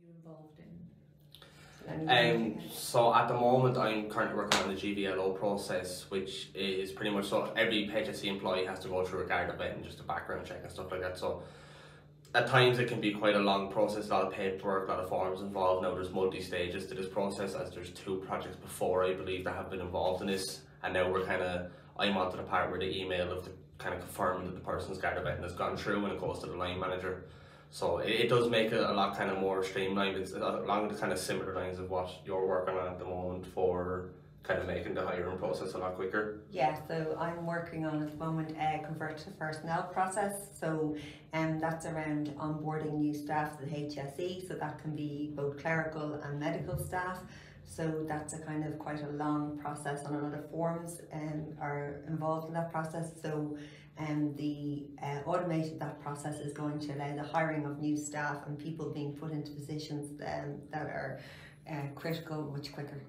you involved in? So at the moment I'm currently working on the GVLO process, which is pretty much so every HSE employee has to go through a Garda vet and just a background check and stuff like that. So at times it can be quite a long process, a lot of paperwork, a lot of forms involved. Now there's multi-stages to this process, as there's 2 projects before I believe that have been involved in this, and now I'm onto the part where the email of the kind of confirming that the person's Garda vet has gone through, and it goes to the line manager. So it does make it a lot kind of more streamlined. It's along the kind of similar lines of what you're working on at the moment for kind of making the hiring process a lot quicker. Yeah, so I'm working on at the moment a convert to personnel process. So that's around onboarding new staff to the HSE. So that can be both clerical and medical staff. So that's a kind of quite a long process, and a lot of forms are involved in that process. So the automation of that process is going to allow the hiring of new staff and people being put into positions that are critical much quicker.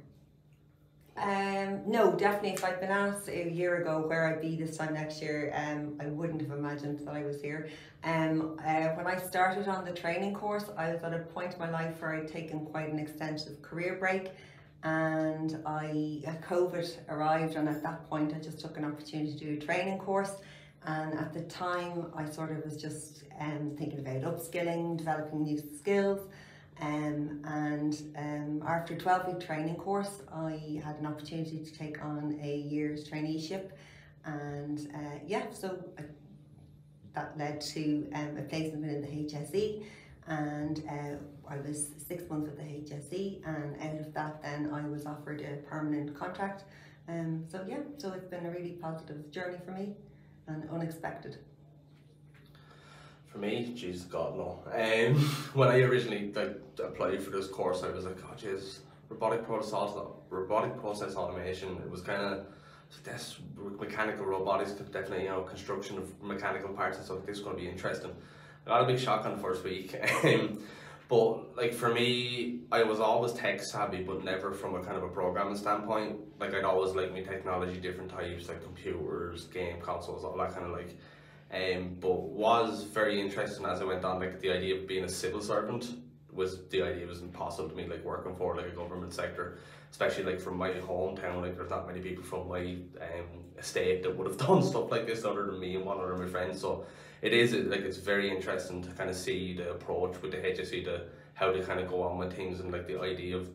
No, definitely if I'd been asked a year ago where I'd be this time next year, I wouldn't have imagined that I was here. When I started on the training course, I was at a point in my life where I'd taken quite an extensive career break, and COVID arrived, and at that point I just took an opportunity to do a training course. And at the time I sort of was just thinking about upskilling, developing new skills. After a 12-week training course, I had an opportunity to take on a year's traineeship, and that led to a placement within the HSE, and I was 6 months with the HSE, and out of that then I was offered a permanent contract. So it's been a really positive journey for me and unexpected. For me, Jesus God, no. When I originally applied for this course, I was like, oh jeez, robotic process automation. It was kind of this mechanical robotics, definitely, construction of mechanical parts and stuff. This is going to be interesting. I got a big shock on the first week. But like for me, I was always tech savvy, but never from a kind of a programming standpoint. Like I'd always liked me technology, different types, like computers, game consoles, all that kind of like. But was very interesting as I went on. Like the idea of being a civil servant was impossible to me. Like working for like a government sector, especially like from my hometown. Like there's not many people from my estate that would have done stuff like this other than me and one other of my friends. So it's very interesting to kind of see the approach with the HSE, to how they kind of go on with things, and like the idea of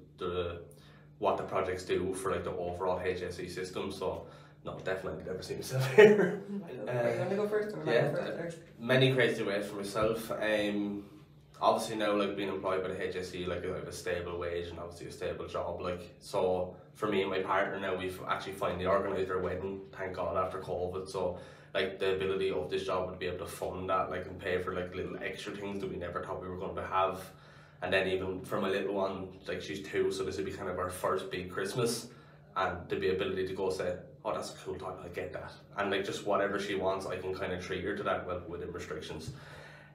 what the projects do for like the overall HSE system. So no, definitely never seen myself here. You want to go first? Or yeah, go first? Many crazy ways for myself. Obviously now, like being employed by the HSE, like I have a stable wage and obviously a stable job. Like so, for me and my partner now, we've actually finally organised our wedding. Thank God, after COVID. So like the ability of this job would be able to fund that, like, and pay for like little extra things that we never thought we were going to have. And then even for my little one, like she's 2, so this would be kind of our first big Christmas, and the ability to go say, oh, that's a cool toy, I get that, and like just whatever she wants, I can kind of treat her to that, well, within restrictions.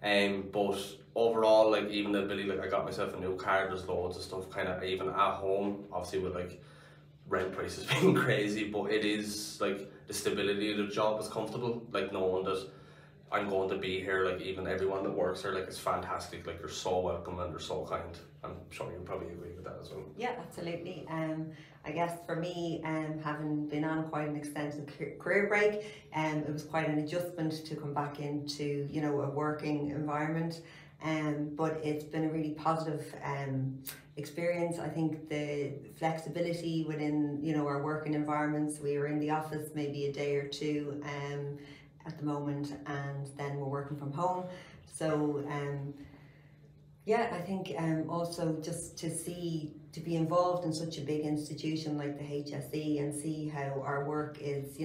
But overall, like even the ability, like I got myself a new car, there's loads of stuff kind of even at home, obviously with like rent prices being crazy, but it is like the stability of the job is comfortable, like knowing that I'm going to be here, like even everyone that works here, like it's fantastic, like they're so welcome and they're so kind. I'm sure you probably agree with that as well. Yeah, absolutely. I guess for me, having been on quite an extensive career break, it was quite an adjustment to come back into, a working environment. But it's been a really positive experience. I think the flexibility within, our working environments, we were in the office maybe a day or two at the moment, and then we're working from home. So I think also just to be involved in such a big institution like the HSE and see how our work is,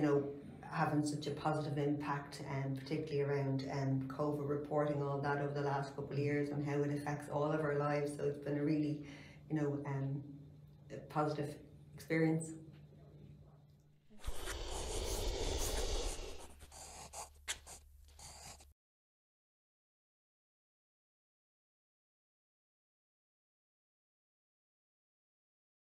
having such a positive impact, particularly around COVID reporting, all that over the last couple of years, and how it affects all of our lives. So it's been a really, a positive experience.